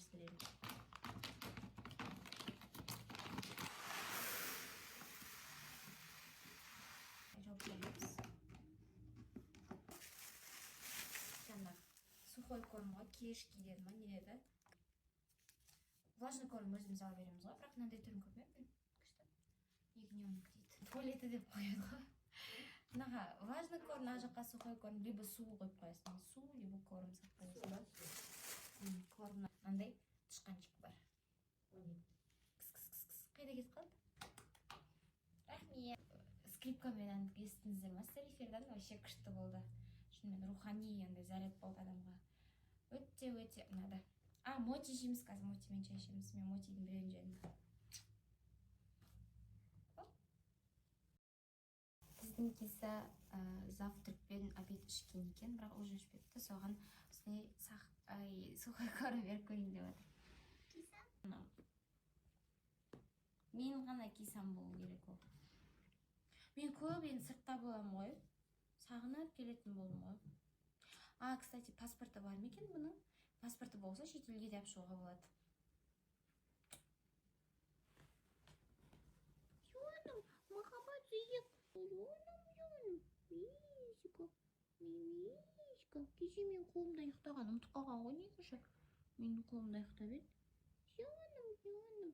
нәрселерді. Жауып береміз. Жаңа сухой кормға кешки деді ма, не деді? Влажный корм өзіміз ала береміз ғой, бірақ мынандай түрін көрмеппін. Күшті. Ягненок дейді. Туалеті деп қояды ғой. Мынаға влажный корм, мына жаққа сухой корм, либо су қойып қоясың. Су, либо корм сақтап қоясың. Корм мынандай тышқанчик бар. Кыс-кыс-кыс-кыс. Қайда кетіп қалды? Рахмет. Скрипкамен естіңіздер ма? Сарифердан вообще күшті болды. Шынымен рухани андай заряд болды адамға. Өте ұнады. Моти жейміз қазір, мотимен чай ішеміз. Мен мотидің біреуін жедім. Біздің киса завтракпен обед ішкен екен, бірақ уже ішпепті. Соған сухой корм беріп көрейін деп отыр. Киса? Мен ғана кисам болу керек ол. Мен көп енді сыртта болам ғой. Сағынып келетін болдым ғой. Кстати, паспорты бар ма екен бұның? Паспорты болса шетелге де шығуға болады. Жоным, махаббат жиек. Жоным. Мишка. Кеше мен қолымда ұйықтаған, ұмытып қалған ғой негізі. Менің қолымда ұйықтап еді. Жоным.